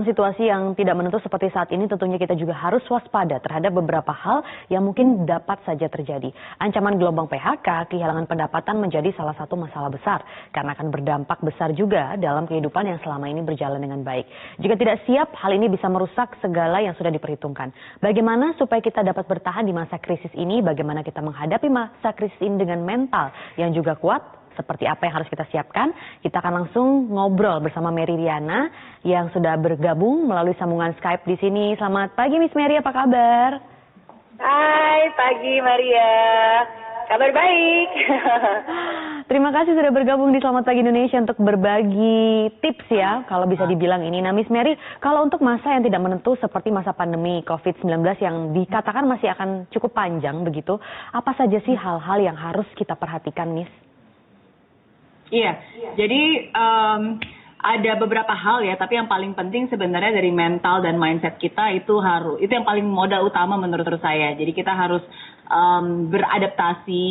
dalam situasi yang tidak menentu seperti saat ini, tentunya kita juga harus waspada terhadap beberapa hal yang mungkin dapat saja terjadi. Ancaman gelombang PHK, kehilangan pendapatan menjadi salah satu masalah besar, karena akan berdampak besar juga dalam kehidupan yang selama ini berjalan dengan baik. Jika tidak siap, hal ini bisa merusak segala yang sudah diperhitungkan. Bagaimana supaya kita dapat bertahan di masa krisis ini, bagaimana kita menghadapi masa krisis ini dengan mental yang juga kuat? Seperti apa yang harus kita siapkan? Kita akan langsung ngobrol bersama Mary Riana yang sudah bergabung melalui sambungan Skype di sini. Selamat pagi Miss Mary, apa kabar? Hai, pagi Maria. Kabar baik. Terima kasih sudah bergabung di Selamat Pagi Indonesia untuk berbagi tips ya, kalau bisa dibilang ini. Nah Miss Mary, kalau untuk masa yang tidak menentu seperti masa pandemi COVID-19 yang dikatakan masih akan cukup panjang begitu, apa saja sih hal-hal yang harus kita perhatikan, Miss? Iya, jadi ada beberapa hal ya, tapi yang paling penting sebenarnya dari mental dan mindset kita itu yang paling modal utama menurut saya. Jadi kita harus beradaptasi,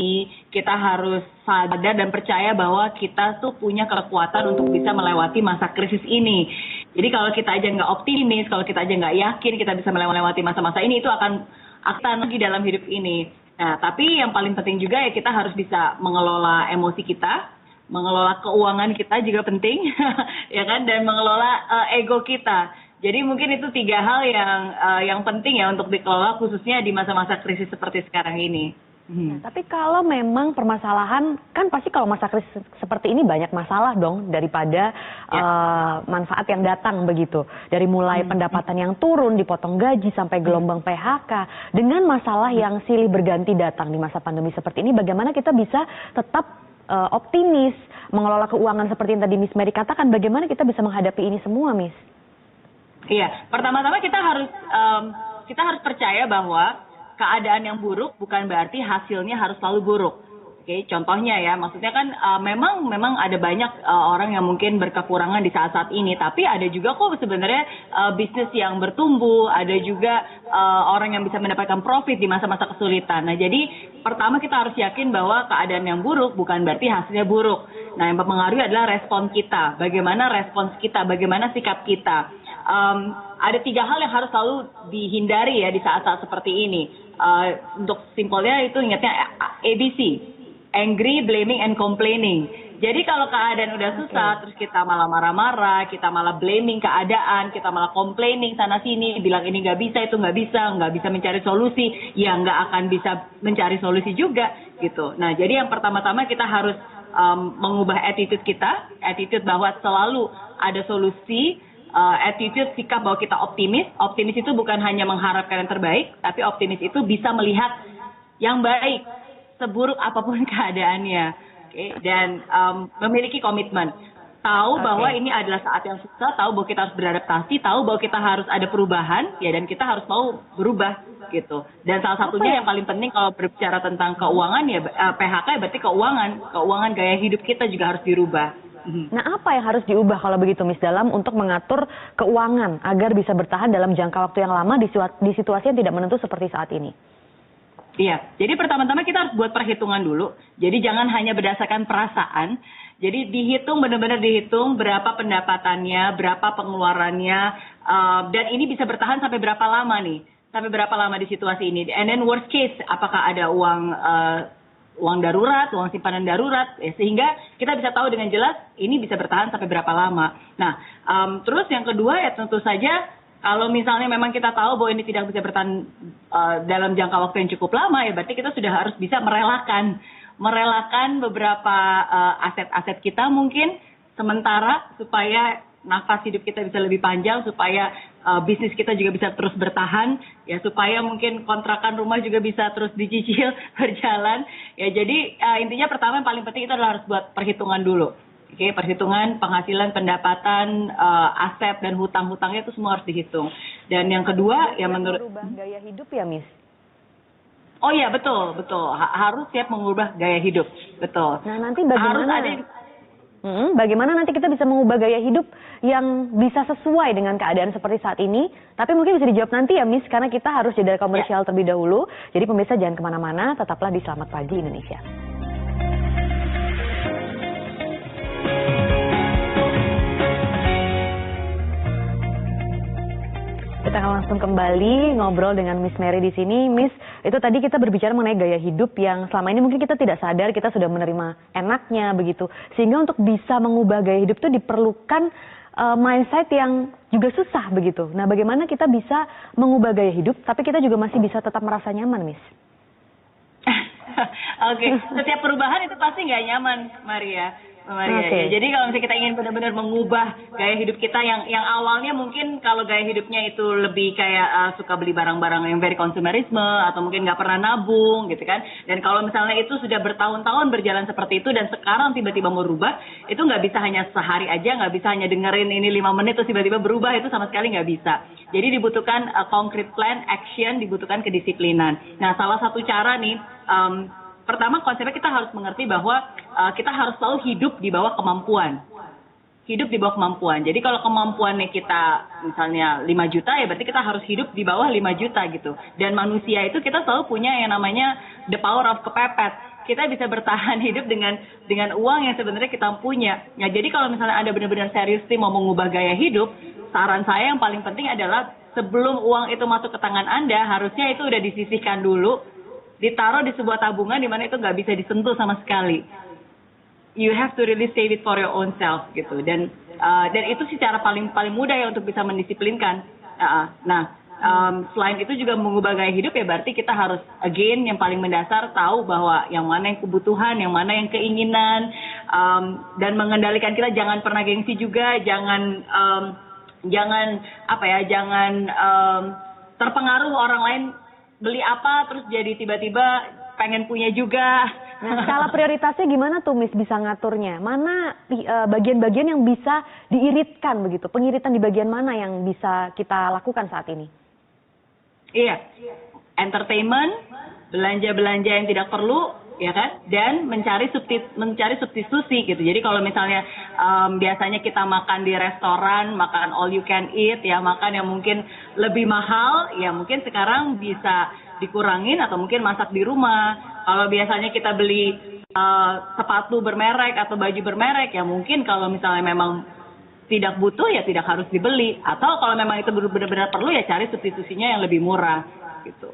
kita harus sadar dan percaya bahwa kita tuh punya kekuatan untuk bisa melewati masa krisis ini. Jadi kalau kita aja nggak optimis, kalau kita aja nggak yakin kita bisa melewati masa-masa ini, itu akan lagi dalam hidup ini. Nah, tapi yang paling penting juga ya kita harus bisa mengelola emosi kita, mengelola keuangan kita juga penting, ya kan, dan mengelola ego kita. Jadi mungkin itu 3 hal yang penting ya untuk dikelola khususnya di masa-masa krisis seperti sekarang ini. Nah, tapi kalau memang permasalahan, kan pasti kalau masa krisis seperti ini banyak masalah dong daripada manfaat yang datang begitu. Dari mulai pendapatan yang turun, dipotong gaji, sampai gelombang PHK. Dengan masalah yang silih berganti datang di masa pandemi seperti ini, bagaimana kita bisa tetap optimis, mengelola keuangan seperti yang tadi Miss Mary katakan, bagaimana kita bisa menghadapi ini semua, Miss? Iya, pertama-tama kita harus percaya bahwa keadaan yang buruk bukan berarti hasilnya harus selalu buruk. Oke, contohnya ya, maksudnya kan memang ada banyak orang yang mungkin berkekurangan di saat-saat ini, tapi ada juga kok sebenarnya bisnis yang bertumbuh, ada juga orang yang bisa mendapatkan profit di masa-masa kesulitan. Nah, jadi pertama kita harus yakin bahwa keadaan yang buruk bukan berarti hasilnya buruk. Nah, yang mempengaruhi adalah respon kita, bagaimana respons kita, bagaimana sikap kita. Ada 3 hal yang harus selalu dihindari ya di saat-saat seperti ini. Untuk simpelnya itu ingatnya ABC. Angry, blaming, and complaining. Jadi kalau keadaan udah susah, terus kita malah marah-marah, kita malah blaming keadaan, kita malah complaining sana-sini, bilang ini nggak bisa, itu nggak bisa mencari solusi, ya nggak akan bisa mencari solusi juga, gitu. Nah, jadi yang pertama-tama kita harus mengubah attitude kita, attitude bahwa selalu ada solusi, attitude sikap bahwa kita optimis. Optimis itu bukan hanya mengharapkan yang terbaik, tapi optimis itu bisa melihat yang baik, seburuk apapun keadaannya, dan memiliki komitmen, tahu bahwa ini adalah saat yang susah, tahu bahwa kita harus beradaptasi, tahu bahwa kita harus ada perubahan, ya, dan kita harus mau berubah, gitu. Dan salah satunya yang paling penting kalau berbicara tentang keuangan ya PHK, berarti keuangan gaya hidup kita juga harus dirubah. Nah, apa yang harus diubah kalau begitu, Miss, dalam untuk mengatur keuangan agar bisa bertahan dalam jangka waktu yang lama di situasi yang tidak menentu seperti saat ini? Iya, jadi pertama-tama kita harus buat perhitungan dulu. Jadi jangan hanya berdasarkan perasaan. Jadi benar-benar dihitung berapa pendapatannya, berapa pengeluarannya, dan ini bisa bertahan sampai berapa lama nih? Sampai berapa lama di situasi ini? And then worst case, apakah ada uang darurat, uang simpanan darurat, sehingga kita bisa tahu dengan jelas ini bisa bertahan sampai berapa lama. Nah, terus yang kedua ya tentu saja, kalau misalnya memang kita tahu bahwa ini tidak bisa bertahan dalam jangka waktu yang cukup lama, ya berarti kita sudah harus bisa merelakan beberapa aset-aset kita mungkin sementara, supaya nafas hidup kita bisa lebih panjang, supaya bisnis kita juga bisa terus bertahan, ya, supaya mungkin kontrakan rumah juga bisa terus dicicil berjalan. Ya, jadi intinya pertama yang paling penting itu adalah harus buat perhitungan dulu. Oke, perhitungan penghasilan, pendapatan, aset, dan hutang-hutangnya itu semua harus dihitung. Dan yang kedua, ya menurut... Merubah gaya hidup ya, Miss? Oh iya, betul. Harus siap mengubah gaya hidup, betul. Nah, nanti bagaimana? Bagaimana nanti kita bisa mengubah gaya hidup yang bisa sesuai dengan keadaan seperti saat ini? Tapi mungkin bisa dijawab nanti ya, Miss, karena kita harus jeda komersial terlebih dahulu. Jadi pemirsa jangan kemana-mana, tetaplah di Selamat Pagi Indonesia. kita akan langsung kembali ngobrol dengan Miss Mary di sini. Miss, itu tadi kita berbicara mengenai gaya hidup yang selama ini mungkin kita tidak sadar, kita sudah menerima enaknya begitu. Sehingga untuk bisa mengubah gaya hidup itu diperlukan mindset yang juga susah begitu. Nah, bagaimana kita bisa mengubah gaya hidup, tapi kita juga masih bisa tetap merasa nyaman, Miss? Oke, setiap perubahan itu pasti nggak nyaman, Maria. Ya. Jadi kalau misalnya kita ingin benar-benar mengubah gaya hidup kita yang awalnya mungkin kalau gaya hidupnya itu lebih kayak suka beli barang-barang yang very konsumerisme atau mungkin nggak pernah nabung gitu kan. Dan kalau misalnya itu sudah bertahun-tahun berjalan seperti itu dan sekarang tiba-tiba mau berubah, itu nggak bisa hanya sehari aja, nggak bisa hanya dengerin ini 5 menit terus tiba-tiba berubah, itu sama sekali nggak bisa. Jadi dibutuhkan concrete plan, action, dibutuhkan kedisiplinan. Nah, salah satu cara nih, pertama konsepnya kita harus mengerti bahwa kita harus selalu hidup di bawah kemampuan. Hidup di bawah kemampuan. Jadi kalau kemampuannya kita misalnya 5 juta ya berarti kita harus hidup di bawah 5 juta gitu. Dan manusia itu kita selalu punya yang namanya the power of kepepet. Kita bisa bertahan hidup dengan uang yang sebenarnya kita punya. Ya, jadi kalau misalnya Anda benar-benar serius nih mau mengubah gaya hidup, saran saya yang paling penting adalah sebelum uang itu masuk ke tangan Anda, harusnya itu udah disisihkan dulu, ditaruh di sebuah tabungan di mana itu nggak bisa disentuh sama sekali. You have to really save it for your own self gitu. Dan itu sih cara paling mudah ya untuk bisa mendisiplinkan. Selain itu juga mengubah gaya hidup ya berarti kita harus again yang paling mendasar tahu bahwa yang mana yang kebutuhan, yang mana yang keinginan, dan mengendalikan kita jangan pernah gengsi juga, jangan terpengaruh orang lain beli apa terus jadi tiba-tiba pengen punya juga. Nah, skala prioritasnya gimana tuh Miss bisa ngaturnya? Mana bagian-bagian yang bisa diiritkan begitu? Pengiritan di bagian mana yang bisa kita lakukan saat ini? Iya, entertainment, belanja-belanja yang tidak perlu, ya kan? Dan mencari substitusi gitu. Jadi kalau misalnya biasanya kita makan di restoran, makan all you can eat, ya makan yang mungkin lebih mahal, ya mungkin sekarang bisa dikurangin atau mungkin masak di rumah. Kalau biasanya kita beli sepatu bermerek atau baju bermerek, ya mungkin kalau misalnya memang tidak butuh ya tidak harus dibeli. Atau kalau memang itu benar-benar perlu ya cari substitusinya yang lebih murah gitu.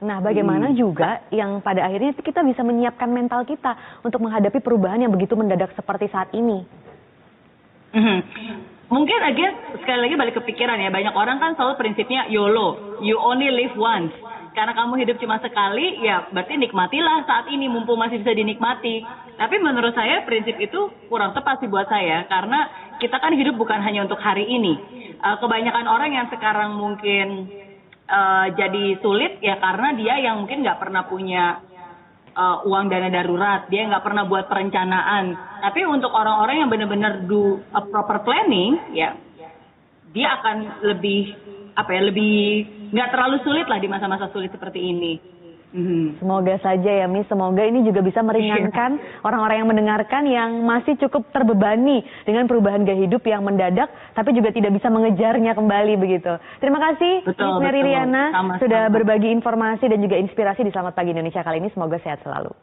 Nah, bagaimana juga yang pada akhirnya kita bisa menyiapkan mental kita untuk menghadapi perubahan yang begitu mendadak seperti saat ini? Mungkin sekali lagi balik ke pikiran ya, banyak orang kan selalu prinsipnya YOLO, you only live once. Karena kamu hidup cuma sekali, ya berarti nikmatilah saat ini mumpung masih bisa dinikmati. Tapi menurut saya prinsip itu kurang tepat sih buat saya, karena kita kan hidup bukan hanya untuk hari ini. Kebanyakan orang yang sekarang mungkin jadi sulit ya karena dia yang mungkin nggak pernah punya uang dana darurat, dia nggak pernah buat perencanaan. Tapi untuk orang-orang yang benar-benar do a proper planning, ya dia akan lebih nggak terlalu sulit lah di masa-masa sulit seperti ini. Semoga saja ya Miss, semoga ini juga bisa meringankan orang-orang yang mendengarkan yang masih cukup terbebani dengan perubahan gaya hidup yang mendadak tapi juga tidak bisa mengejarnya kembali begitu. Terima kasih Miss Mary Riana sudah berbagi informasi dan juga inspirasi di Selamat Pagi Indonesia kali ini, semoga sehat selalu.